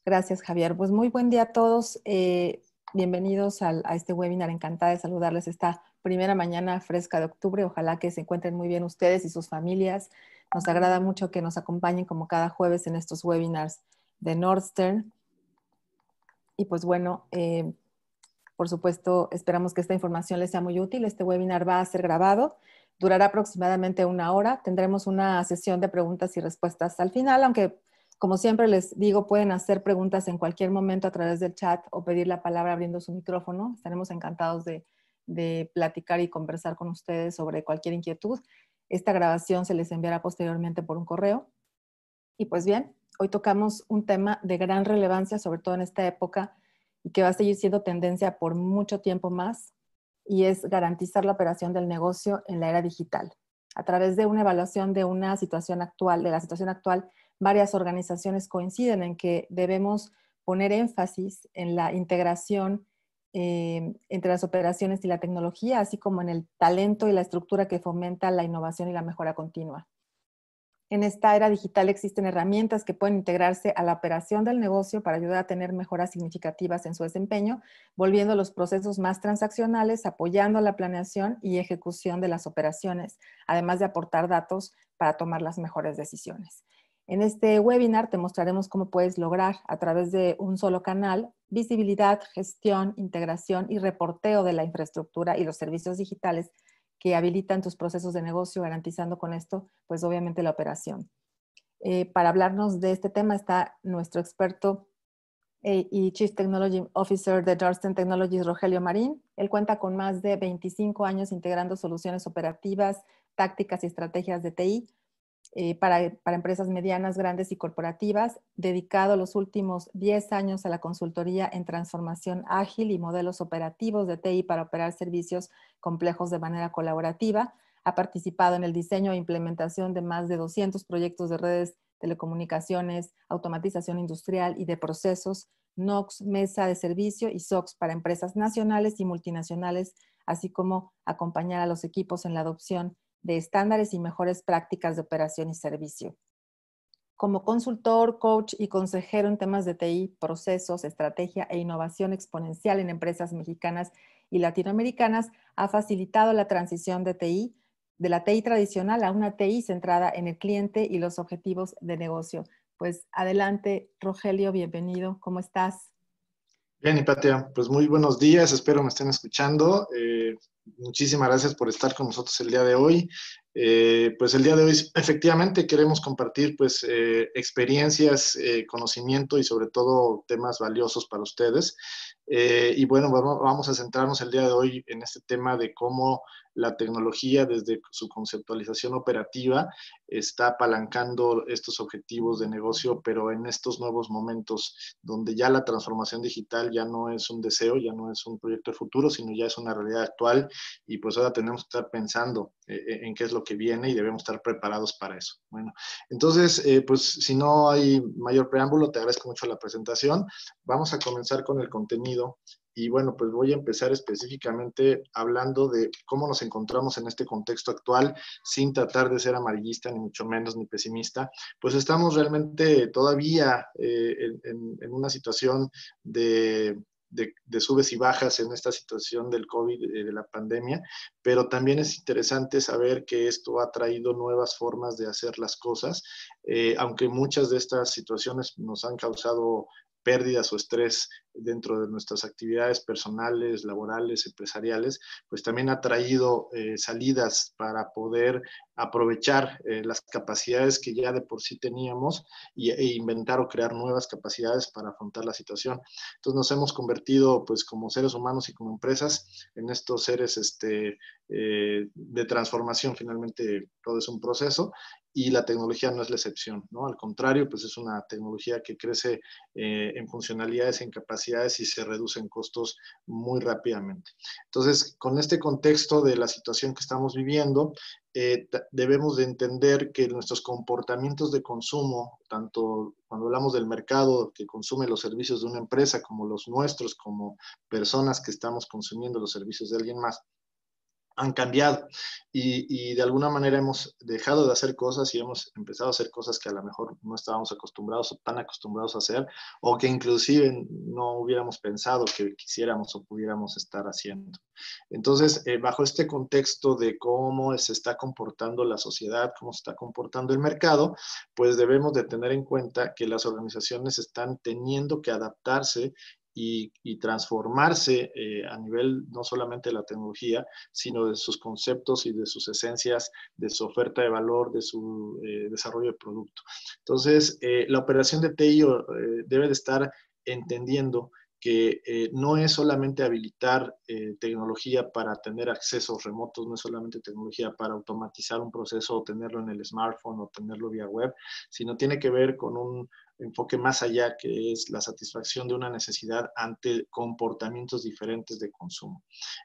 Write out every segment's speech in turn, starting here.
Gracias, Javier. Pues muy buen día a todos. Bienvenidos a este webinar. Encantada de saludarles esta primera mañana fresca de octubre. Ojalá que se encuentren muy bien ustedes y sus familias. Nos agrada mucho que nos acompañen como cada jueves en estos webinars de Nordstern. Y pues bueno, por supuesto, esperamos que esta información les sea muy útil. Este webinar va a ser grabado. Durará aproximadamente 1 hora. Tendremos una sesión de preguntas y respuestas al final, aunque como siempre les digo, pueden hacer preguntas en cualquier momento a través del chat o pedir la palabra abriendo su micrófono. Estaremos encantados de platicar y conversar con ustedes sobre cualquier inquietud. Esta grabación se les enviará posteriormente por un correo. Y pues bien, hoy tocamos un tema de gran relevancia, sobre todo en esta época, y que va a seguir siendo tendencia por mucho tiempo más, y es garantizar la operación del negocio en la era digital. A través de una evaluación de una situación actual, de la situación actual, varias organizaciones coinciden en que debemos poner énfasis en la integración entre las operaciones y la tecnología, así como en el talento y la estructura que fomenta la innovación y la mejora continua. En esta era digital existen herramientas que pueden integrarse a la operación del negocio para ayudar a tener mejoras significativas en su desempeño, volviendo los procesos más transaccionales, apoyando la planeación y ejecución de las operaciones, además de aportar datos para tomar las mejores decisiones. En este webinar te mostraremos cómo puedes lograr, a través de un solo canal, visibilidad, gestión, integración y reporteo de la infraestructura y los servicios digitales que habilitan tus procesos de negocio, garantizando con esto, pues obviamente la operación. Para hablarnos de este tema está nuestro experto y Chief Technology Officer de Nordstern Technologies, Rogelio Marín. Él cuenta con más de 25 años integrando soluciones operativas, tácticas y estrategias de TI para empresas medianas, grandes y corporativas, dedicado los últimos 10 años a la consultoría en transformación ágil y modelos operativos de TI para operar servicios complejos de manera colaborativa. Ha participado en el diseño e implementación de más de 200 proyectos de redes, telecomunicaciones, automatización industrial y de procesos, NOX, mesa de servicio y SOX para empresas nacionales y multinacionales, así como acompañar a los equipos en la adopción de estándares y mejores prácticas de operación y servicio. Como consultor, coach y consejero en temas de TI, procesos, estrategia e innovación exponencial en empresas mexicanas y latinoamericanas, ha facilitado la transición de TI, de la TI tradicional a una TI centrada en el cliente y los objetivos de negocio. Pues adelante, Rogelio, bienvenido. ¿Cómo estás? Bien, Hipatia, pues muy buenos días, espero me estén escuchando. Muchísimas gracias por estar con nosotros el día de hoy. Pues el día de hoy efectivamente queremos compartir pues experiencias, conocimiento y sobre todo temas valiosos para ustedes. Y bueno, vamos a centrarnos el día de hoy en este tema de cómo la tecnología desde su conceptualización operativa está apalancando estos objetivos de negocio, pero en estos nuevos momentos donde ya la transformación digital ya no es un deseo, ya no es un proyecto de futuro, sino ya es una realidad actual y pues ahora tenemos que estar pensando en qué es lo que viene y debemos estar preparados para eso. Bueno, entonces, pues si no hay mayor preámbulo, te agradezco mucho la presentación. Vamos a comenzar con el contenido. Y bueno, pues voy a empezar específicamente hablando de cómo nos encontramos en este contexto actual, sin tratar de ser amarillista, ni mucho menos, ni pesimista. Pues estamos realmente todavía en una situación de subes y bajas en esta situación del COVID, de la pandemia, pero también es interesante saber que esto ha traído nuevas formas de hacer las cosas, aunque muchas de estas situaciones nos han causado pérdidas o estrés dentro de nuestras actividades personales, laborales, empresariales, pues también ha traído salidas para poder aprovechar las capacidades que ya de por sí teníamos e inventar o crear nuevas capacidades para afrontar la situación. Entonces nos hemos convertido pues como seres humanos y como empresas en estos seres de transformación. Finalmente todo es un proceso y la tecnología no es la excepción, ¿no? Al contrario, pues es una tecnología que crece en funcionalidades, en capacidades y se reduce en costos muy rápidamente. Entonces, con este contexto de la situación que estamos viviendo, debemos de entender que nuestros comportamientos de consumo, tanto cuando hablamos del mercado que consume los servicios de una empresa, como los nuestros, como personas que estamos consumiendo los servicios de alguien más, han cambiado y de alguna manera hemos dejado de hacer cosas y hemos empezado a hacer cosas que a lo mejor no estábamos acostumbrados o tan acostumbrados a hacer, o que inclusive no hubiéramos pensado que quisiéramos o pudiéramos estar haciendo. Entonces, bajo este contexto de cómo se está comportando la sociedad, cómo se está comportando el mercado, pues debemos de tener en cuenta que las organizaciones están teniendo que adaptarse y transformarse a nivel no solamente de la tecnología, sino de sus conceptos y de sus esencias, de su oferta de valor, de su desarrollo de producto. Entonces, la operación de TI debe de estar entendiendo que no es solamente habilitar tecnología para tener accesos remotos, no es solamente tecnología para automatizar un proceso o tenerlo en el smartphone o tenerlo vía web, sino tiene que ver con un enfoque más allá, que es la satisfacción de una necesidad ante comportamientos diferentes de consumo.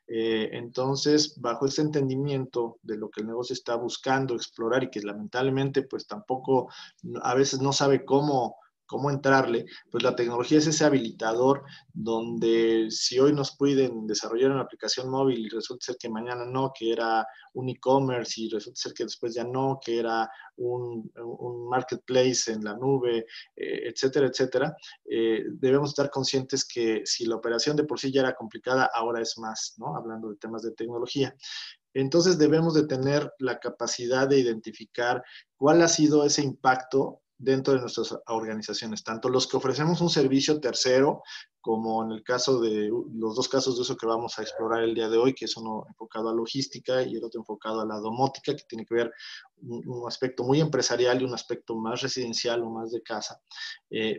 Entonces, bajo este entendimiento de lo que el negocio está buscando explorar y que lamentablemente pues tampoco a veces no sabe cómo entrarle, pues la tecnología es ese habilitador donde si hoy nos pueden desarrollar una aplicación móvil y resulta ser que mañana no, que era un e-commerce y resulta ser que después ya no, que era un marketplace en la nube, etcétera, etcétera, debemos estar conscientes que si la operación de por sí ya era complicada, ahora es más, ¿no? Hablando de temas de tecnología. Entonces debemos de tener la capacidad de identificar cuál ha sido ese impacto dentro de nuestras organizaciones, tanto los que ofrecemos un servicio tercero, como en el caso de los dos casos de uso que vamos a explorar el día de hoy, que es uno enfocado a logística y el otro enfocado a la domótica, que tiene que ver un aspecto muy empresarial y un aspecto más residencial o más de casa,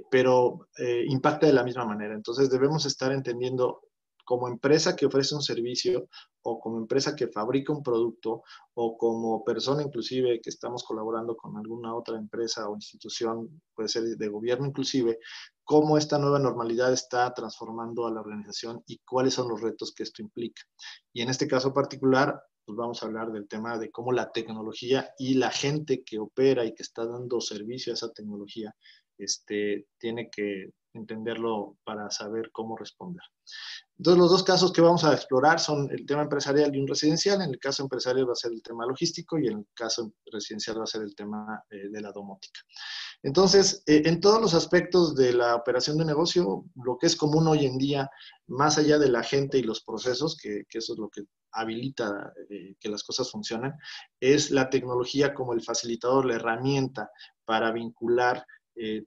pero impacta de la misma manera. Entonces debemos estar entendiendo como empresa que ofrece un servicio o como empresa que fabrica un producto o como persona inclusive que estamos colaborando con alguna otra empresa o institución, puede ser de gobierno inclusive, cómo esta nueva normalidad está transformando a la organización y cuáles son los retos que esto implica. Y en este caso particular, pues vamos a hablar del tema de cómo la tecnología y la gente que opera y que está dando servicio a esa tecnología tiene que entenderlo para saber cómo responder. Entonces, los dos casos que vamos a explorar son el tema empresarial y un residencial. En el caso empresarial va a ser el tema logístico y en el caso residencial va a ser el tema de la domótica. Entonces, en todos los aspectos de la operación de negocio, lo que es común hoy en día, más allá de la gente y los procesos, que eso es lo que habilita que las cosas funcionen, es la tecnología como el facilitador, la herramienta para vincular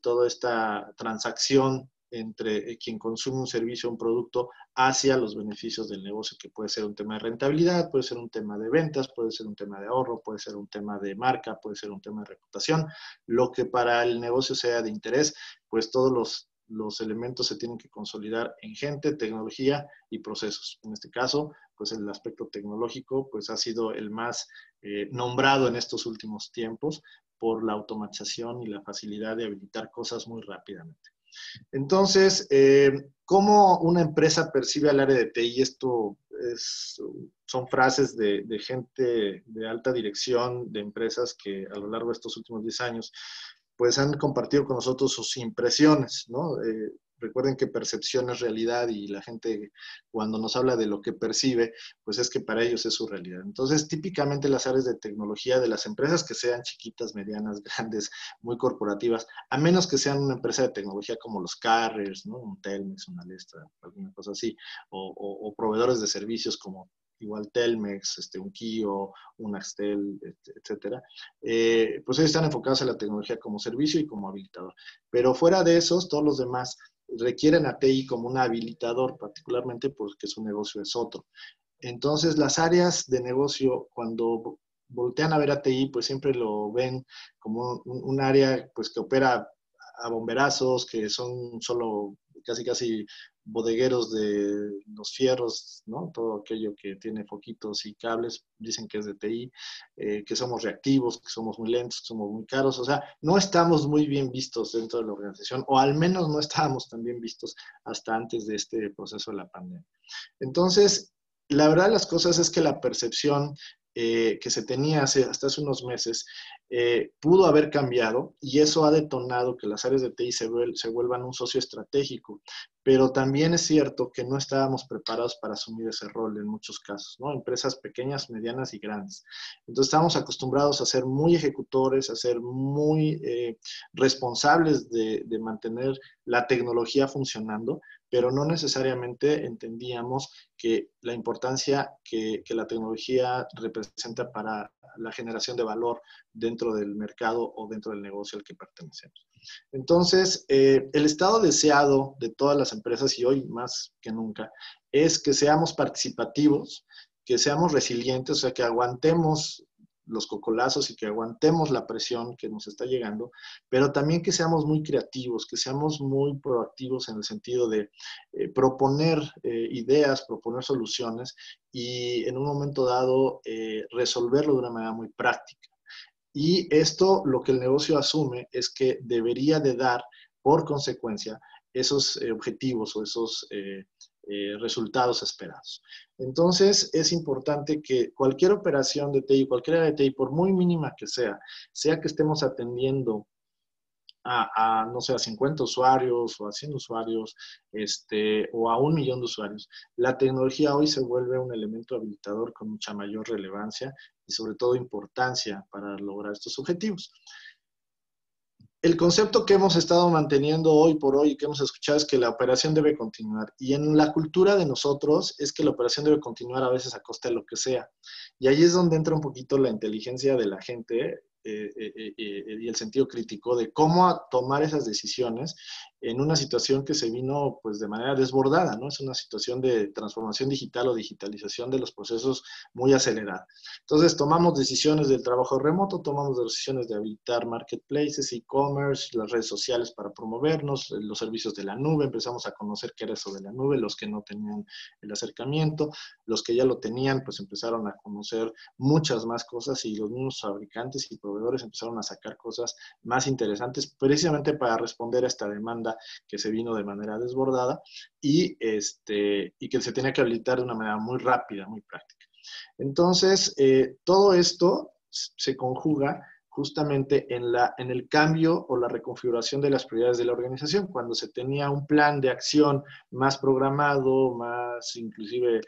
toda esta transacción entre quien consume un servicio o un producto hacia los beneficios del negocio, que puede ser un tema de rentabilidad, puede ser un tema de ventas, puede ser un tema de ahorro, puede ser un tema de marca, puede ser un tema de reputación, lo que para el negocio sea de interés, pues todos los elementos se tienen que consolidar en gente, tecnología y procesos. En este caso, pues el aspecto tecnológico pues ha sido el más nombrado en estos últimos tiempos por la automatización y la facilidad de habilitar cosas muy rápidamente. Entonces, ¿cómo una empresa percibe al área de TI? Esto son frases de gente de alta dirección de empresas que a lo largo de estos últimos 10 años pues han compartido con nosotros sus impresiones, ¿no? Recuerden que percepción es realidad y la gente cuando nos habla de lo que percibe, pues es que para ellos es su realidad. Entonces, típicamente las áreas de tecnología de las empresas que sean chiquitas, medianas, grandes, muy corporativas, a menos que sean una empresa de tecnología como los carriers, ¿no? Un Telmex, una Alestra, alguna cosa así, o proveedores de servicios como igual Telmex, un Kio, un Axtel, etcétera, pues ellos están enfocados en la tecnología como servicio y como habilitador. Pero fuera de esos, todos los demás requieren a TI como un habilitador, particularmente porque su negocio es otro. Entonces, las áreas de negocio, cuando voltean a ver a TI, pues siempre lo ven como un área pues, que opera a bomberazos, que son solo casi bodegueros de los fierros, ¿no? Todo aquello que tiene foquitos y cables, dicen que es de TI, que somos reactivos, que somos muy lentos, que somos muy caros, o sea, no estamos muy bien vistos dentro de la organización, o al menos no estábamos tan bien vistos hasta antes de este proceso de la pandemia. Entonces, la verdad de las cosas es que la percepción que se tenía hasta hace unos meses pudo haber cambiado y eso ha detonado que las áreas de TI se vuelvan un socio estratégico pero también es cierto que no estábamos preparados para asumir ese rol en muchos casos, ¿no? Empresas pequeñas, medianas y grandes. Entonces estábamos acostumbrados a ser muy ejecutores, a ser muy responsables de mantener la tecnología funcionando, pero no necesariamente entendíamos que la importancia que la tecnología representa para la generación de valor dentro del mercado o dentro del negocio al que pertenecemos. Entonces, el estado deseado de todas las empresas, y hoy más que nunca, es que seamos participativos, que seamos resilientes, o sea, que aguantemos los cocolazos y que aguantemos la presión que nos está llegando, pero también que seamos muy creativos, que seamos muy proactivos en el sentido de proponer ideas, proponer soluciones y en un momento dado resolverlo de una manera muy práctica. Y esto lo que el negocio asume es que debería de dar por consecuencia esos objetivos o esos resultados esperados. Entonces es importante que cualquier operación de TI, cualquier área de TI, por muy mínima que sea que estemos atendiendo no sé, a 50 usuarios o a 100 usuarios, o a 1 millón de usuarios, la tecnología hoy se vuelve un elemento habilitador con mucha mayor relevancia y sobre todo importancia para lograr estos objetivos. El concepto que hemos estado manteniendo hoy por hoy y que hemos escuchado es que la operación debe continuar. Y en la cultura de nosotros es que la operación debe continuar a veces a costa de lo que sea. Y ahí es donde entra un poquito la inteligencia de la gente y el sentido crítico de cómo tomar esas decisiones en una situación que se vino pues de manera desbordada, ¿no? Es una situación de transformación digital o digitalización de los procesos muy acelerada. Entonces tomamos decisiones del trabajo remoto, tomamos decisiones de habilitar marketplaces, e-commerce, las redes sociales para promovernos, los servicios de la nube, empezamos a conocer qué era eso de la nube, los que no tenían el acercamiento, los que ya lo tenían pues empezaron a conocer muchas más cosas y los mismos fabricantes y proveedores empezaron a sacar cosas más interesantes precisamente para responder a esta demanda que se vino de manera desbordada y que se tenía que habilitar de una manera muy rápida, muy práctica. Entonces, todo esto se conjuga justamente en el cambio o la reconfiguración de las prioridades de la organización, cuando se tenía un plan de acción más programado, más inclusive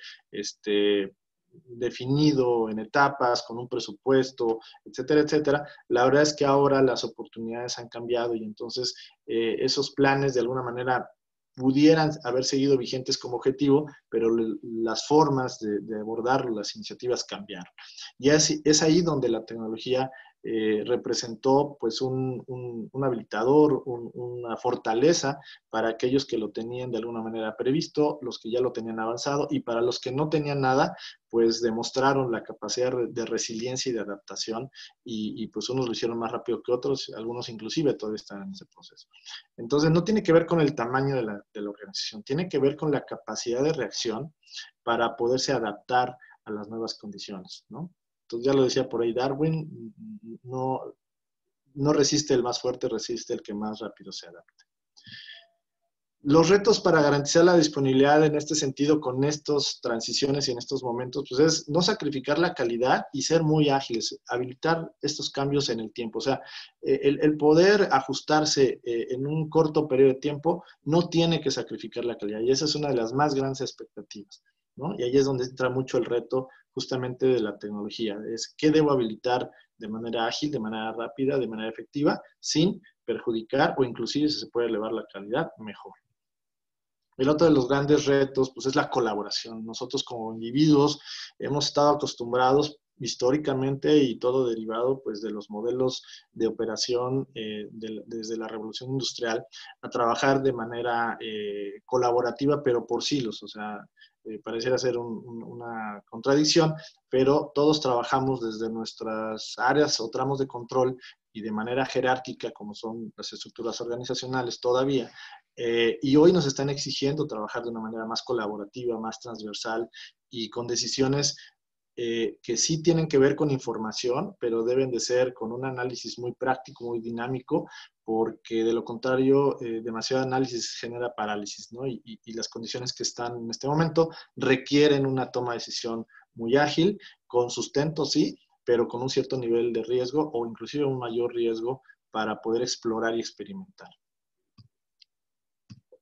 definido en etapas, con un presupuesto, etcétera, etcétera. La verdad es que ahora las oportunidades han cambiado y entonces esos planes de alguna manera pudieran haber seguido vigentes como objetivo, pero las formas de abordarlo, las iniciativas cambiaron. Y es ahí donde la tecnología representó pues un habilitador, una fortaleza para aquellos que lo tenían de alguna manera previsto, los que ya lo tenían avanzado y para los que no tenían nada, pues demostraron la capacidad de resiliencia y de adaptación y pues unos lo hicieron más rápido que otros, algunos inclusive todavía están en ese proceso. Entonces no tiene que ver con el tamaño de la organización, tiene que ver con la capacidad de reacción para poderse adaptar a las nuevas condiciones, ¿no? Entonces ya lo decía por ahí Darwin, no resiste el más fuerte, resiste el que más rápido se adapte. Los retos para garantizar la disponibilidad en este sentido con estas transiciones y en estos momentos, pues es no sacrificar la calidad y ser muy ágiles, habilitar estos cambios en el tiempo. O sea, el poder ajustarse en un corto periodo de tiempo no tiene que sacrificar la calidad y esa es una de las más grandes expectativas, ¿no? Y ahí es donde entra mucho el reto justamente de la tecnología, es qué debo habilitar de manera ágil, de manera rápida, de manera efectiva, sin perjudicar o inclusive si se puede elevar la calidad, mejor. El otro de los grandes retos, pues, es la colaboración. Nosotros como individuos hemos estado acostumbrados históricamente y todo derivado, pues, de los modelos de operación desde la Revolución Industrial a trabajar de manera colaborativa, pero por silos. O sea, pareciera ser una contradicción, pero todos trabajamos desde nuestras áreas o tramos de control y de manera jerárquica, como son las estructuras organizacionales todavía, y hoy nos están exigiendo trabajar de una manera más colaborativa, más transversal y con decisiones que sí tienen que ver con información, pero deben de ser con un análisis muy práctico, muy dinámico, porque de lo contrario, demasiado análisis genera parálisis, ¿no? Y las condiciones que están en este momento requieren una toma de decisión muy ágil, con sustento, sí, pero con un cierto nivel de riesgo o inclusive un mayor riesgo para poder explorar y experimentar.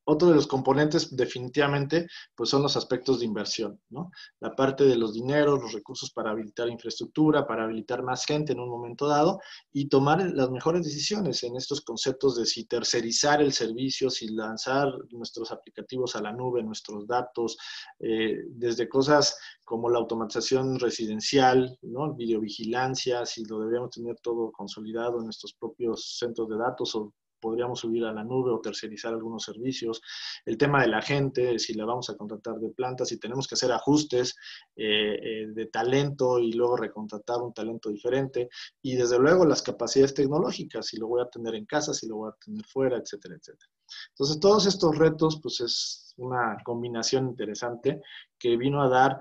Otro de los componentes definitivamente pues son los aspectos de inversión, ¿no? La parte de los dineros, los recursos para habilitar infraestructura, para habilitar más gente en un momento dado y tomar las mejores decisiones en estos conceptos de si tercerizar el servicio, si lanzar nuestros aplicativos a la nube, nuestros datos, desde cosas como la automatización residencial, ¿no? Videovigilancia, si lo debemos tener todo consolidado en nuestros propios centros de datos o podríamos subir a la nube o tercerizar algunos servicios. El tema de la gente, si la vamos a contratar de planta, si tenemos que hacer ajustes de talento y luego recontratar un talento diferente. Y desde luego las capacidades tecnológicas, si lo voy a tener en casa, si lo voy a tener fuera, etcétera, etcétera. Entonces, todos estos retos, pues es una combinación interesante que vino a dar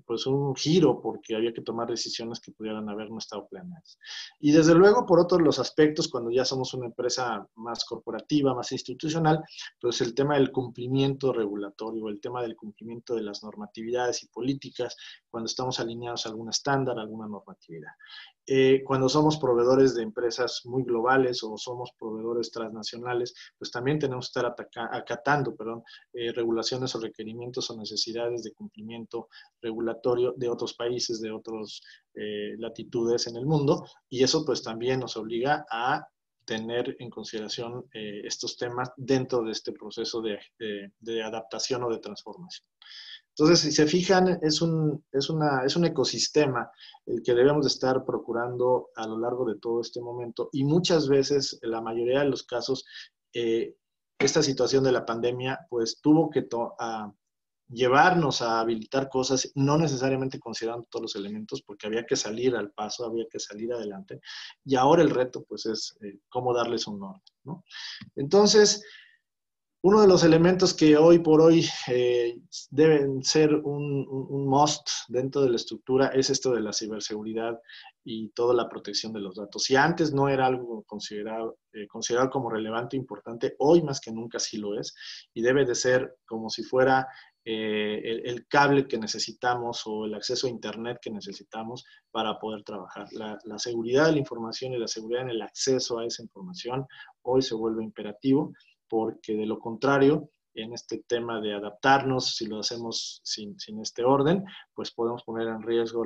pues un giro porque había que tomar decisiones que pudieran haber no estado planeadas. Y desde luego, por otros los aspectos, cuando ya somos una empresa más corporativa, más institucional, pues el tema del cumplimiento regulatorio, el tema del cumplimiento de las normatividades y políticas, cuando estamos alineados a algún estándar, a alguna normatividad. Cuando somos proveedores de empresas muy globales o somos proveedores transnacionales, pues también tenemos que estar acatando, regulaciones o requerimientos o necesidades de cumplimiento regulatorio de otros países, de otras latitudes en el mundo, y eso pues también nos obliga a tener en consideración estos temas dentro de este proceso de adaptación o de transformación. Entonces, si se fijan, es un ecosistema el que debemos de estar procurando a lo largo de todo este momento y muchas veces, en la mayoría de los casos, esta situación de la pandemia pues tuvo que llevarnos a habilitar cosas, no necesariamente considerando todos los elementos, porque había que salir al paso, había que salir adelante, y ahora el reto pues es cómo darles un orden, ¿no? Entonces, uno de los elementos que hoy por hoy deben ser un must dentro de la estructura es esto de la ciberseguridad y toda la protección de los datos. Si antes no era algo considerado como relevante e importante, hoy más que nunca sí lo es y debe de ser como si fuera el cable que necesitamos o el acceso a Internet que necesitamos para poder trabajar. La seguridad de la información y la seguridad en el acceso a esa información hoy se vuelve imperativo, porque de lo contrario, en este tema de adaptarnos, si lo hacemos sin este orden, pues podemos poner en riesgo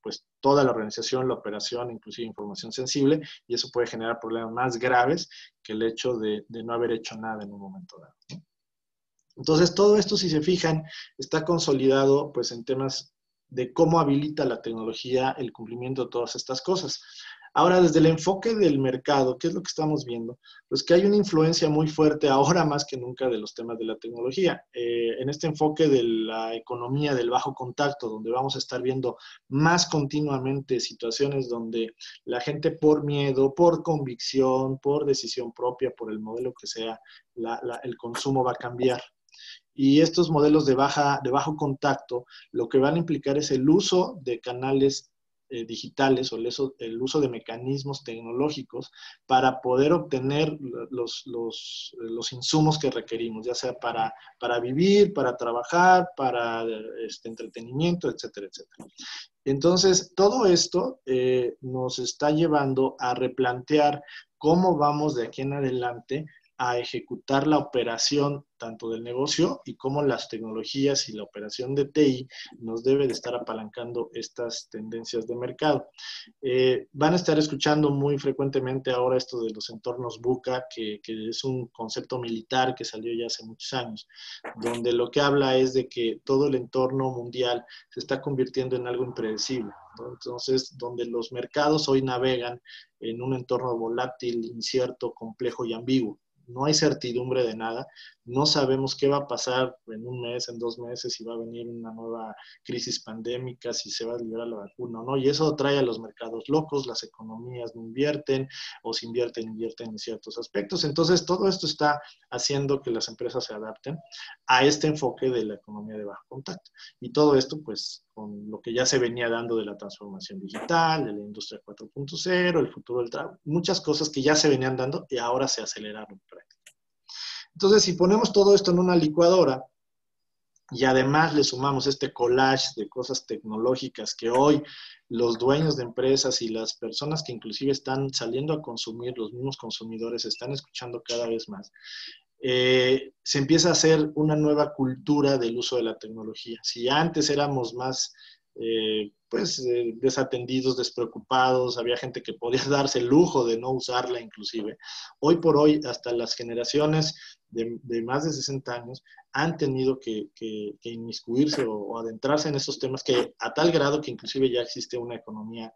pues toda la organización, la operación, inclusive información sensible, y eso puede generar problemas más graves que el hecho de no haber hecho nada en un momento dado, ¿no? Entonces, todo esto, si se fijan, está consolidado pues en temas de cómo habilita la tecnología el cumplimiento de todas estas cosas. Ahora, desde el enfoque del mercado, ¿qué es lo que estamos viendo? Pues que hay una influencia muy fuerte ahora más que nunca de los temas de la tecnología. En este enfoque de la economía del bajo contacto, donde vamos a estar viendo más continuamente situaciones donde la gente por miedo, por convicción, por decisión propia, por el modelo que sea, el consumo va a cambiar. Y estos modelos de bajo contacto lo que van a implicar es el uso de canales digitales o el uso de mecanismos tecnológicos para poder obtener los insumos que requerimos, ya sea para vivir, para trabajar, para entretenimiento, etcétera, etcétera. Entonces, todo esto nos está llevando a replantear cómo vamos de aquí en adelante a ejecutar la operación tanto del negocio y cómo las tecnologías y la operación de TI nos debe de estar apalancando estas tendencias de mercado. Van a estar escuchando muy frecuentemente ahora esto de los entornos VUCA, que es un concepto militar que salió ya hace muchos años, donde lo que habla es de que todo el entorno mundial se está convirtiendo en algo impredecible, ¿no? Entonces, donde los mercados hoy navegan en un entorno volátil, incierto, complejo y ambiguo. No hay certidumbre de nada, no sabemos qué va a pasar en un mes, en 2 meses, si va a venir una nueva crisis pandémica, si se va a liberar la vacuna o no, y eso trae a los mercados locos, las economías no invierten, o si invierten en ciertos aspectos. Entonces, todo esto está haciendo que las empresas se adapten a este enfoque de la economía de bajo contacto. Y todo esto, pues, con lo que ya se venía dando de la transformación digital, de la industria 4.0, el futuro del trabajo, muchas cosas que ya se venían dando y ahora se aceleraron. Entonces, si ponemos todo esto en una licuadora y además le sumamos este collage de cosas tecnológicas que hoy los dueños de empresas y las personas que inclusive están saliendo a consumir, los mismos consumidores, están escuchando cada vez más, se empieza a hacer una nueva cultura del uso de la tecnología. Si antes éramos más desatendidos, despreocupados, había gente que podía darse el lujo de no usarla inclusive. Hoy por hoy, hasta las generaciones de más de 60 años han tenido que inmiscuirse o adentrarse en esos temas que a tal grado que inclusive ya existe una economía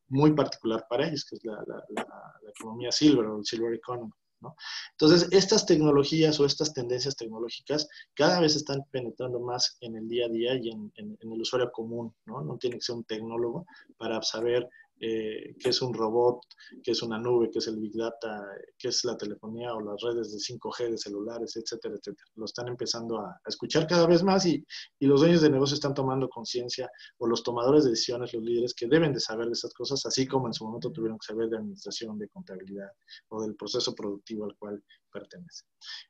muy particular para ellos, que es la economía silver o el silver economy, ¿no? Entonces, estas tecnologías o estas tendencias tecnológicas cada vez están penetrando más en el día a día y en el usuario común, ¿no? No tiene que ser un tecnólogo para saber qué es un robot, qué es una nube, qué es el Big Data, qué es la telefonía o las redes de 5G de celulares, etcétera, etcétera. Lo están empezando a escuchar cada vez más y los dueños de negocio están tomando conciencia, o los tomadores de decisiones, los líderes, que deben de saber de estas cosas, así como en su momento tuvieron que saber de administración, de contabilidad o del proceso productivo al cual pertenece.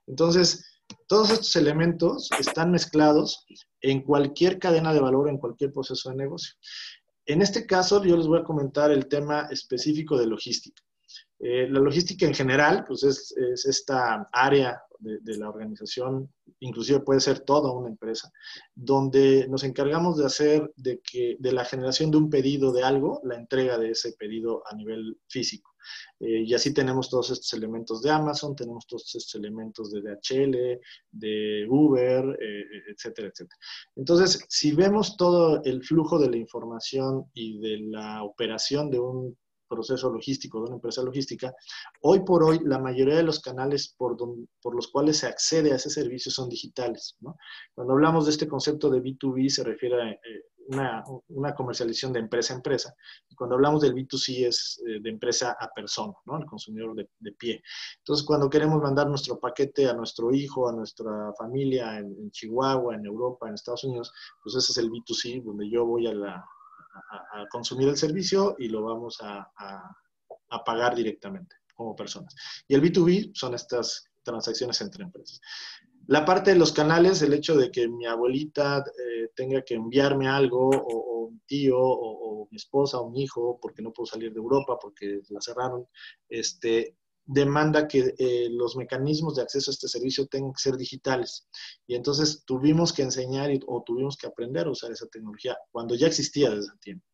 Entonces, todos estos elementos están mezclados en cualquier cadena de valor, en cualquier proceso de negocio. En este caso, yo les voy a comentar el tema específico de logística. La logística en general, pues es esta área de la organización, inclusive puede ser toda una empresa, donde nos encargamos de hacer de la generación de un pedido de algo, la entrega de ese pedido a nivel físico. Y así tenemos todos estos elementos de Amazon, tenemos todos estos elementos de DHL, de Uber, etcétera, etcétera. Entonces, si vemos todo el flujo de la información y de la operación de un proceso logístico, de una empresa logística, hoy por hoy la mayoría de los canales por los cuales se accede a ese servicio son digitales, ¿no? Cuando hablamos de este concepto de B2B se refiere a una comercialización de empresa a empresa, y cuando hablamos del B2C es de empresa a persona, ¿no? El consumidor de pie. Entonces, cuando queremos mandar nuestro paquete a nuestro hijo, a nuestra familia en Chihuahua, en Europa, en Estados Unidos, pues ese es el B2C, donde yo voy a consumir el servicio y lo vamos a pagar directamente como personas. Y el B2B son estas transacciones entre empresas. La parte de los canales, el hecho de que mi abuelita tenga que enviarme algo, o mi tío, o mi esposa, o mi hijo, porque no puedo salir de Europa, porque la cerraron, demanda que los mecanismos de acceso a este servicio tengan que ser digitales. Y entonces tuvimos que enseñar o tuvimos que aprender a usar esa tecnología cuando ya existía desde tiempo.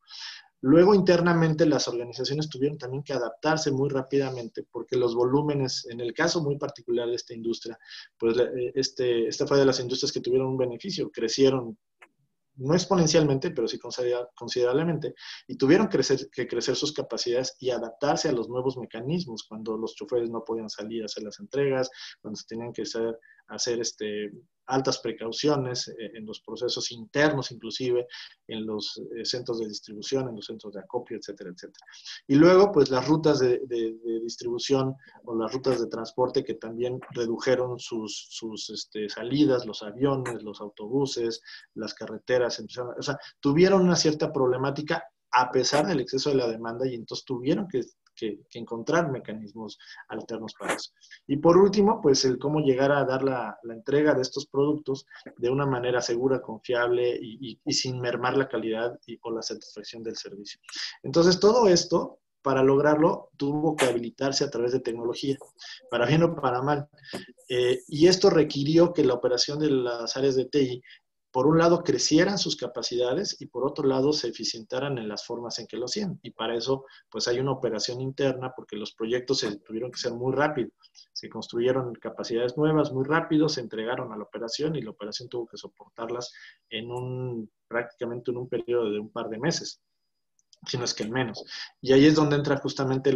Luego, internamente, las organizaciones tuvieron también que adaptarse muy rápidamente porque los volúmenes, en el caso muy particular de esta industria, pues esta fue de las industrias que tuvieron un beneficio, crecieron no exponencialmente, pero sí considerablemente, y tuvieron que crecer sus capacidades y adaptarse a los nuevos mecanismos, cuando los choferes no podían salir a hacer las entregas, cuando se tenían que hacer altas precauciones en los procesos internos, inclusive en los centros de distribución, en los centros de acopio, etcétera, etcétera. Y luego, pues las rutas de distribución o las rutas de transporte que también redujeron sus salidas, los aviones, los autobuses, las carreteras, o sea, tuvieron una cierta problemática a pesar del exceso de la demanda, y entonces tuvieron que encontrar mecanismos alternos para eso. Y por último, pues el cómo llegar a dar la entrega de estos productos de una manera segura, confiable y sin mermar la calidad o la satisfacción del servicio. Entonces, todo esto, para lograrlo, tuvo que habilitarse a través de tecnología, para bien o para mal. Y esto requirió que la operación de las áreas de TI, por un lado, crecieran sus capacidades y por otro lado, se eficientaran en las formas en que lo hacían. Y para eso, pues hay una operación interna, porque los proyectos se tuvieron que ser muy rápido. Se construyeron capacidades nuevas muy rápido, se entregaron a la operación y la operación tuvo que soportarlas prácticamente en un periodo de un par de meses, si no es que en menos. Y ahí es donde entran justamente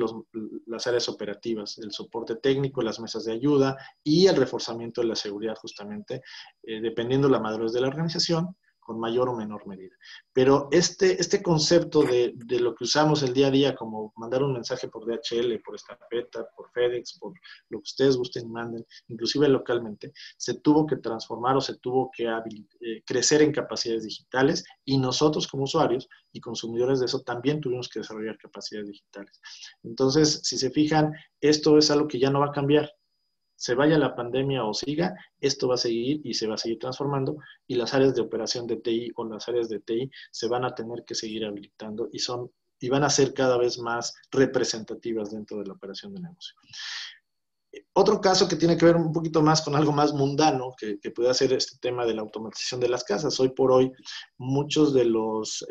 las áreas operativas, el soporte técnico, las mesas de ayuda y el reforzamiento de la seguridad, justamente, dependiendo de la madurez de la organización, con mayor o menor medida. Pero este concepto de lo que usamos el día a día, como mandar un mensaje por DHL, por estafeta, por FedEx, por lo que ustedes gusten y manden, inclusive localmente, se tuvo que transformar o se tuvo que crecer en capacidades digitales, y nosotros como usuarios y consumidores de eso también tuvimos que desarrollar capacidades digitales. Entonces, si se fijan, esto es algo que ya no va a cambiar. Se vaya la pandemia o siga, esto va a seguir y se va a seguir transformando, y las áreas de operación de TI o las áreas de TI se van a tener que seguir habilitando y van a ser cada vez más representativas dentro de la operación de negocio. Otro caso que tiene que ver un poquito más con algo más mundano, que puede ser este tema de la automatización de las casas. Hoy por hoy, muchos de los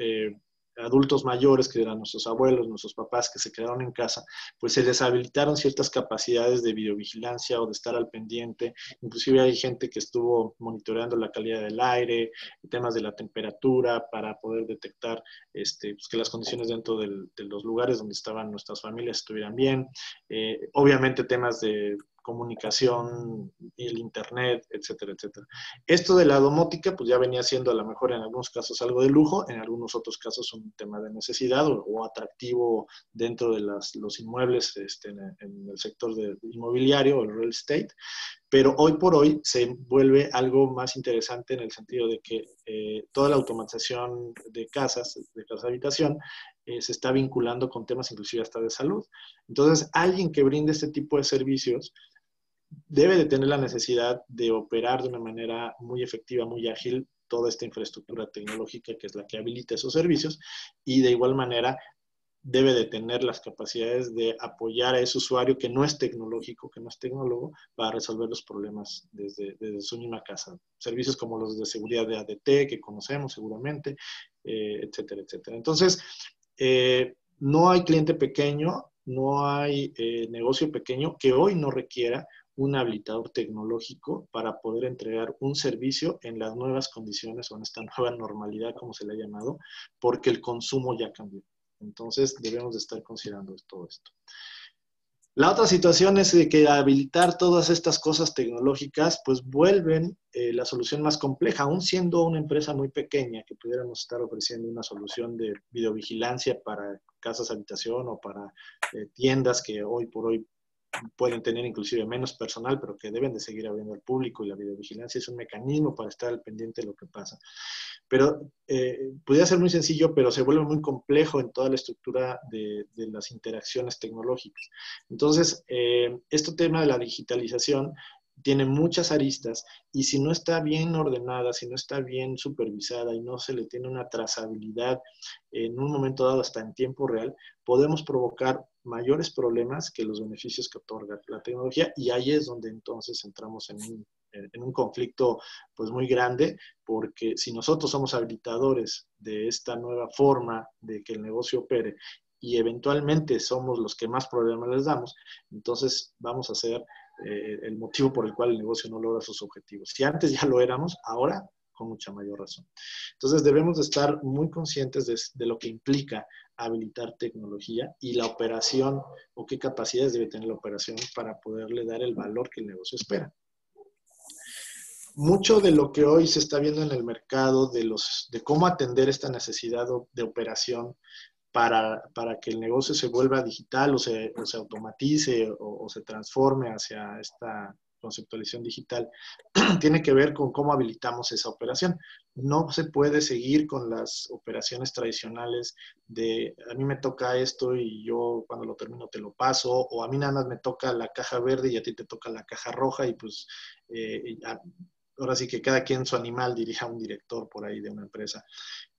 adultos mayores, que eran nuestros abuelos, nuestros papás, que se quedaron en casa, pues se les habilitaron ciertas capacidades de videovigilancia o de estar al pendiente. Inclusive hay gente que estuvo monitoreando la calidad del aire, temas de la temperatura, para poder detectar pues que las condiciones dentro de los lugares donde estaban nuestras familias estuvieran bien. Obviamente temas de comunicación y el internet, etcétera, etcétera. Esto de la domótica, pues ya venía siendo a lo mejor en algunos casos algo de lujo, en algunos otros casos un tema de necesidad o atractivo dentro de los inmuebles en el sector inmobiliario o el real estate, pero hoy por hoy se vuelve algo más interesante en el sentido de que toda la automatización de casas habitación, se está vinculando con temas inclusive hasta de salud. Entonces, alguien que brinde este tipo de servicios debe de tener la necesidad de operar de una manera muy efectiva, muy ágil, toda esta infraestructura tecnológica que es la que habilita esos servicios, y de igual manera debe de tener las capacidades de apoyar a ese usuario que no es tecnológico, que no es tecnólogo, para resolver los problemas desde su misma casa. Servicios como los de seguridad de ADT, que conocemos seguramente, etcétera, etcétera. Entonces, no hay cliente pequeño, no hay negocio pequeño que hoy no requiera un habilitador tecnológico para poder entregar un servicio en las nuevas condiciones o en esta nueva normalidad, como se le ha llamado, porque el consumo ya cambió. Entonces, debemos de estar considerando todo esto. La otra situación es de que habilitar todas estas cosas tecnológicas, pues vuelven la solución más compleja, aún siendo una empresa muy pequeña, que pudiéramos estar ofreciendo una solución de videovigilancia para casas habitación o para tiendas que hoy por hoy pueden tener inclusive menos personal, pero que deben de seguir abriendo al público, y la videovigilancia es un mecanismo para estar al pendiente de lo que pasa. Pero podría ser muy sencillo, pero se vuelve muy complejo en toda la estructura de las interacciones tecnológicas. Entonces, este tema de la digitalización tiene muchas aristas, y si no está bien ordenada, si no está bien supervisada y no se le tiene una trazabilidad en un momento dado hasta en tiempo real, podemos provocar mayores problemas que los beneficios que otorga la tecnología, y ahí es donde entonces entramos en un conflicto pues muy grande, porque si nosotros somos habilitadores de esta nueva forma de que el negocio opere y eventualmente somos los que más problemas les damos, entonces vamos a ser el motivo por el cual el negocio no logra sus objetivos. Si antes ya lo éramos, ahora con mucha mayor razón. Entonces debemos de estar muy conscientes de lo que implica habilitar tecnología y la operación, o qué capacidades debe tener la operación para poderle dar el valor que el negocio espera. Mucho de lo que hoy se está viendo en el mercado, de cómo atender esta necesidad de operación para que el negocio se vuelva digital o se automatice o se transforme hacia esta conceptualización digital, tiene que ver con cómo habilitamos esa operación. No se puede seguir con las operaciones tradicionales de a mí me toca esto y yo cuando lo termino te lo paso, o a mí nada más me toca la caja verde y a ti te toca la caja roja, y pues ahora sí que cada quien su animal, diría un director por ahí de una empresa.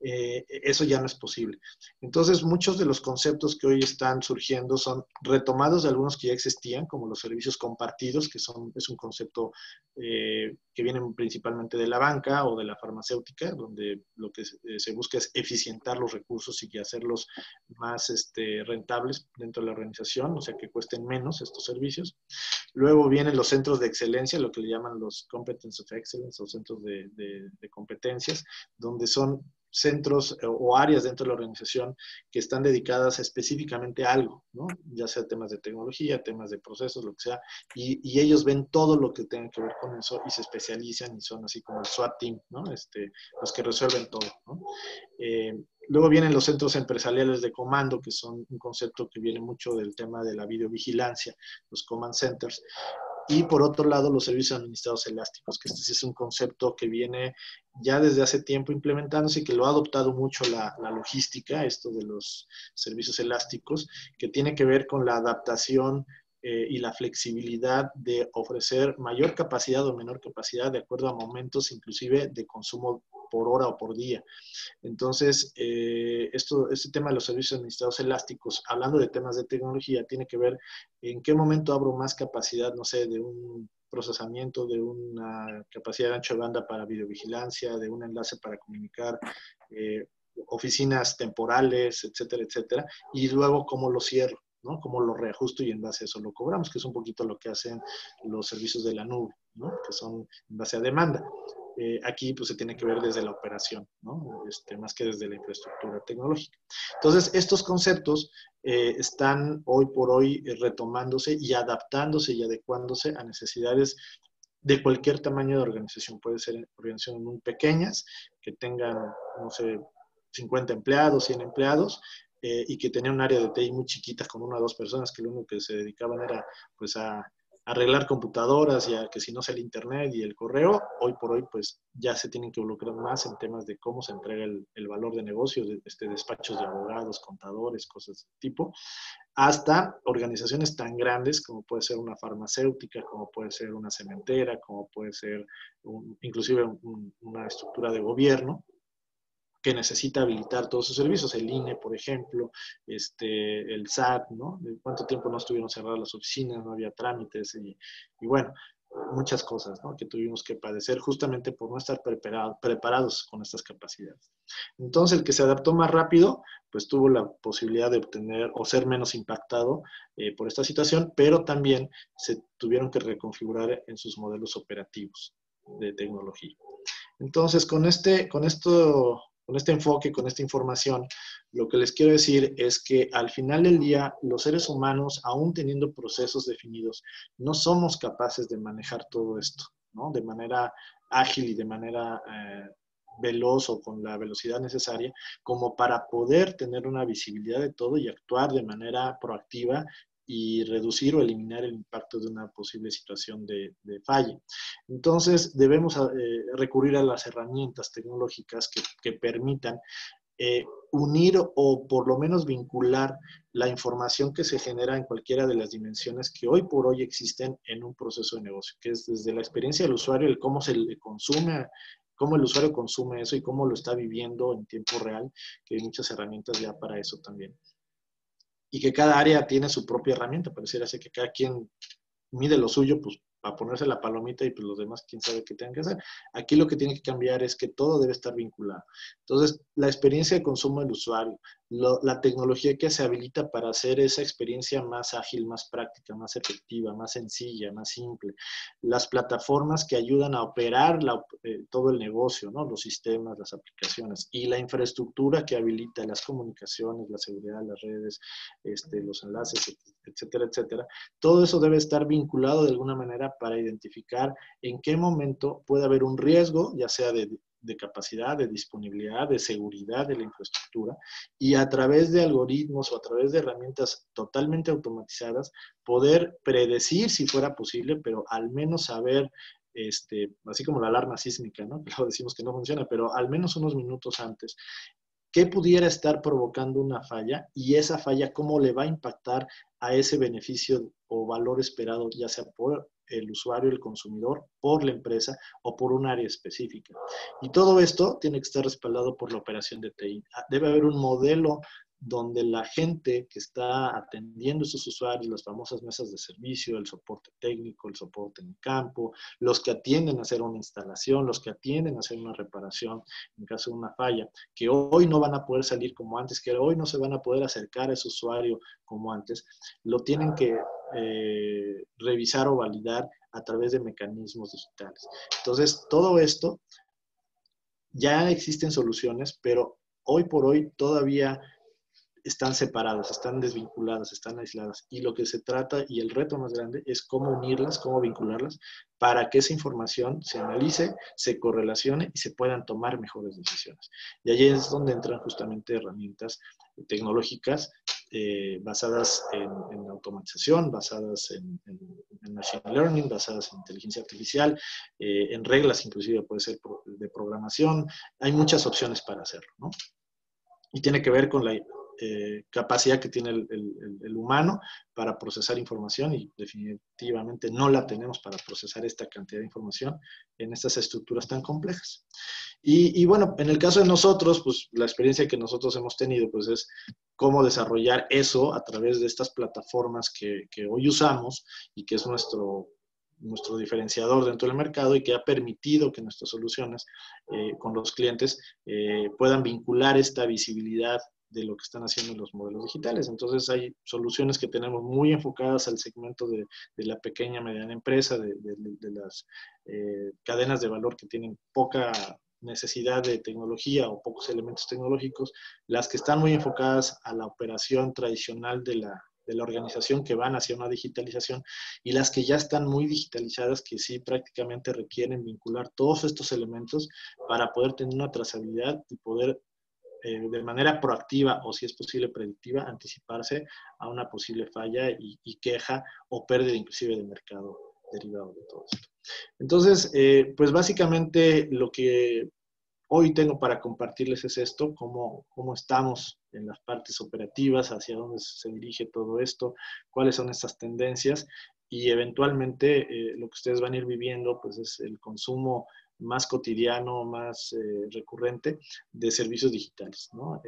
Eso ya no es posible. Entonces, muchos de los conceptos que hoy están surgiendo son retomados de algunos que ya existían, como los servicios compartidos, que es un concepto que viene principalmente de la banca o de la farmacéutica, donde lo que se busca es eficientar los recursos y hacerlos más rentables dentro de la organización, o sea, que cuesten menos estos servicios. Luego vienen los centros de excelencia, lo que le llaman los Competence of Excellence, o centros de competencias, donde son centros o áreas dentro de la organización que están dedicadas específicamente a algo, ¿no? Ya sea temas de tecnología, temas de procesos, lo que sea, y ellos ven todo lo que tenga que ver con eso y se especializan y son así como el SWAT team, ¿no? Los que resuelven todo, ¿no? Luego vienen los centros empresariales de comando, que son un concepto que viene mucho del tema de la videovigilancia, los command centers. Y por otro lado, los servicios administrados elásticos, que este sí es un concepto que viene ya desde hace tiempo implementándose y que lo ha adoptado mucho la logística, esto de los servicios elásticos, que tiene que ver con la adaptación y la flexibilidad de ofrecer mayor capacidad o menor capacidad de acuerdo a momentos inclusive de consumo por hora o por día. Entonces, este tema de los servicios administrados elásticos, hablando de temas de tecnología, tiene que ver en qué momento abro más capacidad, no sé, de un procesamiento, de una capacidad de ancho de banda para videovigilancia, de un enlace para comunicar, oficinas temporales, etcétera, etcétera, y luego cómo lo cierro, ¿no? Cómo lo reajusto y en base a eso lo cobramos, que es un poquito lo que hacen los servicios de la nube, ¿no? Que son en base a demanda. Aquí pues se tiene que ver desde la operación, ¿no? Más que desde la infraestructura tecnológica. Entonces, estos conceptos están hoy por hoy retomándose y adaptándose y adecuándose a necesidades de cualquier tamaño de organización. Puede ser organizaciones muy pequeñas, que tengan, no sé, 50 empleados, 100 empleados, y que tenían un área de TI muy chiquita con una o dos personas que lo único que se dedicaban era pues a arreglar computadoras y a que si no sea el internet y el correo, hoy por hoy pues ya se tienen que involucrar más en temas de cómo se entrega el valor de negocios, despachos de abogados, contadores, cosas de tipo, hasta organizaciones tan grandes como puede ser una farmacéutica, como puede ser una cementera, como puede ser inclusive una estructura de gobierno que necesita habilitar todos sus servicios, el INE, por ejemplo, el SAT, ¿no? ¿Cuánto tiempo no estuvieron cerradas las oficinas, no había trámites y bueno, muchas cosas, ¿no? Que tuvimos que padecer justamente por no estar preparados con estas capacidades. Entonces, el que se adaptó más rápido, pues tuvo la posibilidad de obtener o ser menos impactado por esta situación, pero también se tuvieron que reconfigurar en sus modelos operativos de tecnología. Entonces, con este enfoque, con esta información, lo que les quiero decir es que al final del día, los seres humanos, aún teniendo procesos definidos, no somos capaces de manejar todo esto, ¿no? De manera ágil y de manera veloz o con la velocidad necesaria, como para poder tener una visibilidad de todo y actuar de manera proactiva y reducir o eliminar el impacto de una posible situación de falla. Entonces, debemos recurrir a las herramientas tecnológicas que permitan unir o por lo menos vincular la información que se genera en cualquiera de las dimensiones que hoy por hoy existen en un proceso de negocio, que es desde la experiencia del usuario, el cómo se le consume, cómo el usuario consume eso y cómo lo está viviendo en tiempo real, que hay muchas herramientas ya para eso también. Y que cada área tiene su propia herramienta, pareciera ser que cada quien mide lo suyo, pues para ponerse la palomita y pues los demás quién sabe qué tengan que hacer. Aquí lo que tiene que cambiar es que todo debe estar vinculado. Entonces, la experiencia de consumo del usuario, la tecnología que se habilita para hacer esa experiencia más ágil, más práctica, más efectiva, más sencilla, más simple, las plataformas que ayudan a operar todo el negocio, ¿no? Los sistemas, las aplicaciones y la infraestructura que habilita las comunicaciones, la seguridad, las redes, los enlaces, etcétera, etcétera. Todo eso debe estar vinculado de alguna manera para identificar en qué momento puede haber un riesgo, ya sea de capacidad, de disponibilidad, de seguridad de la infraestructura, y a través de algoritmos o a través de herramientas totalmente automatizadas, poder predecir si fuera posible, pero al menos saber, así como la alarma sísmica, ¿no? Luego decimos que no funciona, pero al menos unos minutos antes, qué pudiera estar provocando una falla y esa falla cómo le va a impactar a ese beneficio o valor esperado, ya sea por el usuario, el consumidor, por la empresa o por un área específica. Y todo esto tiene que estar respaldado por la operación de TI. Debe haber un modelo donde la gente que está atendiendo a esos usuarios, las famosas mesas de servicio, el soporte técnico, el soporte en campo, los que atienden a hacer una instalación, los que atienden a hacer una reparación en caso de una falla, que hoy no van a poder salir como antes, que hoy no se van a poder acercar a ese usuario como antes, lo tienen que revisar o validar a través de mecanismos digitales. Entonces, todo esto ya existen soluciones, pero hoy por hoy todavía están separadas, están desvinculadas, están aisladas. Y lo que se trata y el reto más grande es cómo unirlas, cómo vincularlas para que esa información se analice, se correlacione y se puedan tomar mejores decisiones. Y allí es donde entran justamente herramientas tecnológicas basadas en automatización, basadas en machine learning, basadas en inteligencia artificial, en reglas inclusive puede ser de programación. Hay muchas opciones para hacerlo, ¿no? Y tiene que ver con capacidad que tiene el humano para procesar información y definitivamente no la tenemos para procesar esta cantidad de información en estas estructuras tan complejas. Y bueno, en el caso de nosotros, pues la experiencia que nosotros hemos tenido pues es cómo desarrollar eso a través de estas plataformas que hoy usamos y que es nuestro diferenciador dentro del mercado y que ha permitido que nuestras soluciones con los clientes puedan vincular esta visibilidad de lo que están haciendo los modelos digitales. Entonces hay soluciones que tenemos muy enfocadas al segmento de la pequeña, mediana empresa, de las cadenas de valor que tienen poca necesidad de tecnología o pocos elementos tecnológicos, las que están muy enfocadas a la operación tradicional de la organización que van hacia una digitalización y las que ya están muy digitalizadas que sí prácticamente requieren vincular todos estos elementos para poder tener una trazabilidad y poder de manera proactiva o si es posible predictiva anticiparse a una posible falla y queja o pérdida inclusive de mercado derivado de todo esto. Entonces, pues básicamente lo que hoy tengo para compartirles es esto, cómo estamos en las partes operativas, hacia dónde se dirige todo esto, cuáles son estas tendencias y eventualmente lo que ustedes van a ir viviendo pues es el consumo más cotidiano, más recurrente de servicios digitales, ¿no?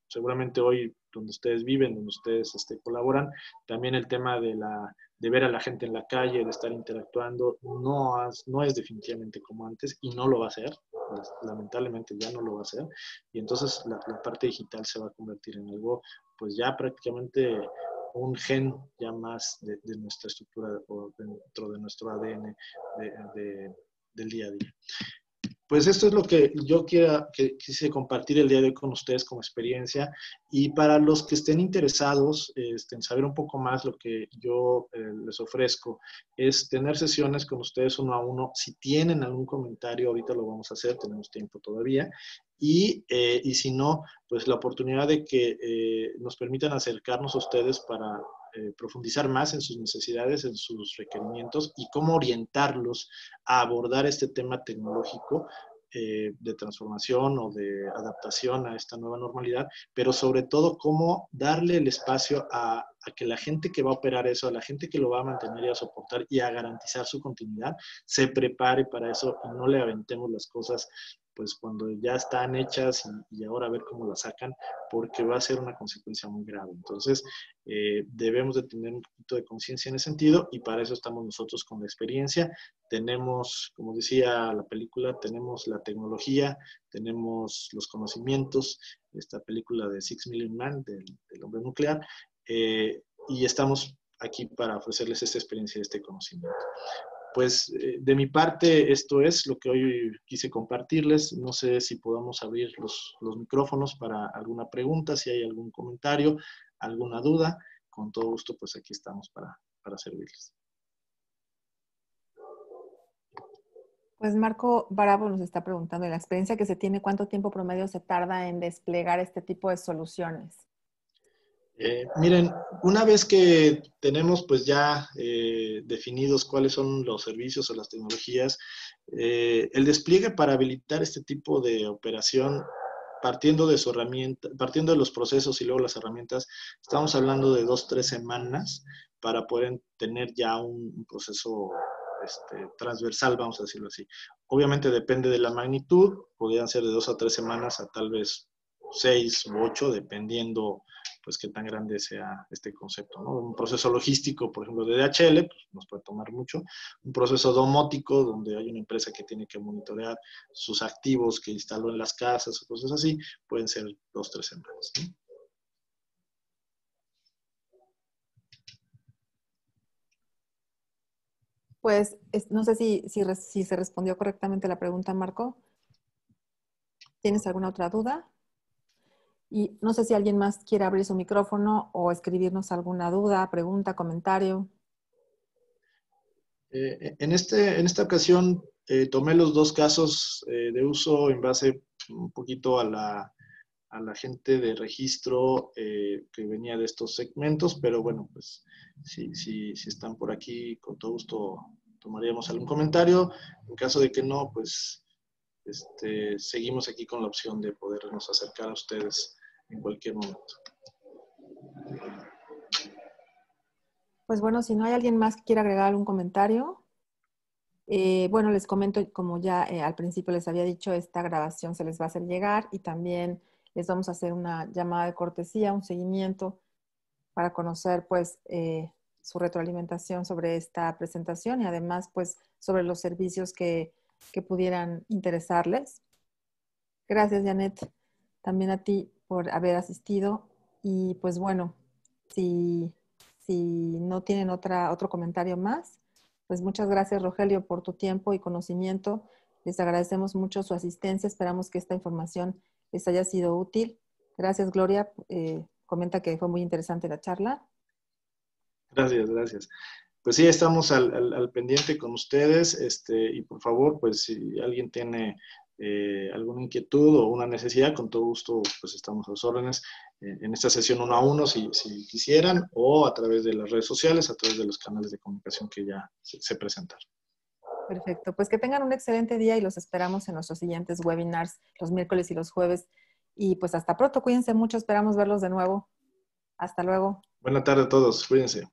Seguramente hoy donde ustedes viven, donde ustedes colaboran, también el tema de ver a la gente en la calle, de estar interactuando, no es definitivamente como antes y no lo va a ser, pues, lamentablemente ya no lo va a hacer y entonces la parte digital se va a convertir en algo pues ya prácticamente un gen ya más de nuestra estructura o dentro de nuestro ADN del día a día. Pues esto es lo que yo quise compartir el día de hoy con ustedes como experiencia y para los que estén interesados en saber un poco más, lo que yo les ofrezco es tener sesiones con ustedes uno a uno. Si tienen algún comentario, ahorita lo vamos a hacer, tenemos tiempo todavía. Y si no, pues la oportunidad de que nos permitan acercarnos a ustedes para profundizar más en sus necesidades, en sus requerimientos y cómo orientarlos a abordar este tema tecnológico de transformación o de adaptación a esta nueva normalidad, pero sobre todo cómo darle el espacio a que la gente que va a operar eso, a la gente que lo va a mantener y a soportar y a garantizar su continuidad, se prepare para eso y no le aventemos las cosas pues cuando ya están hechas y ahora a ver cómo las sacan, porque va a ser una consecuencia muy grave. Entonces, debemos de tener un poquito de conciencia en ese sentido y para eso estamos nosotros con la experiencia. Tenemos, como decía la película, tenemos la tecnología, tenemos los conocimientos, esta película de Six Million Man, del hombre nuclear, y estamos aquí para ofrecerles esta experiencia y este conocimiento. Pues de mi parte esto es lo que hoy quise compartirles. No sé si podamos abrir los micrófonos para alguna pregunta, si hay algún comentario, alguna duda. Con todo gusto, pues aquí estamos para servirles. Pues Marco Bravo nos está preguntando, ¿en la experiencia que se tiene, cuánto tiempo promedio se tarda en desplegar este tipo de soluciones? Miren, una vez que tenemos pues ya definidos cuáles son los servicios o las tecnologías, el despliegue para habilitar este tipo de operación, partiendo de su herramienta, partiendo de los procesos y luego las herramientas, estamos hablando de 2-3 semanas para poder tener ya un proceso transversal, vamos a decirlo así. Obviamente depende de la magnitud, podrían ser de 2 a 3 semanas a tal vez 6 u 8, dependiendo pues qué tan grande sea este concepto, ¿no? Un proceso logístico, por ejemplo, de DHL, pues nos puede tomar mucho. Un proceso domótico, donde hay una empresa que tiene que monitorear sus activos que instaló en las casas o cosas así, pueden ser 2-3 semanas, ¿no? Pues no sé si se respondió correctamente la pregunta, Marco. ¿Tienes alguna otra duda? Y no sé si alguien más quiere abrir su micrófono o escribirnos alguna duda, pregunta, comentario. En esta ocasión tomé los dos casos de uso en base un poquito a la gente de registro que venía de estos segmentos, pero bueno, pues si están por aquí, con todo gusto tomaríamos algún comentario. En caso de que no, pues seguimos aquí con la opción de podernos acercar a ustedes en cualquier momento. Pues bueno, si no hay alguien más que quiera agregar algún comentario, bueno, les comento, como ya al principio les había dicho, esta grabación se les va a hacer llegar y también les vamos a hacer una llamada de cortesía, un seguimiento para conocer pues su retroalimentación sobre esta presentación y además pues sobre los servicios que pudieran interesarles. Gracias, Janet, también a ti por haber asistido y pues bueno, si, si no tienen otro comentario más, pues muchas gracias, Rogelio, por tu tiempo y conocimiento. Les agradecemos mucho su asistencia. Esperamos que esta información les haya sido útil. Gracias, Gloria. Comenta que fue muy interesante la charla. Gracias, gracias. Pues sí, estamos al pendiente con ustedes, y por favor, pues si alguien tiene alguna inquietud o una necesidad, con todo gusto, pues estamos a sus órdenes en esta sesión 1 a 1, si quisieran, o a través de las redes sociales, a través de los canales de comunicación que ya se presentaron. Perfecto, pues que tengan un excelente día y los esperamos en nuestros siguientes webinars los miércoles y los jueves. Y pues hasta pronto, cuídense mucho, esperamos verlos de nuevo. Hasta luego. Buenas tardes a todos, cuídense.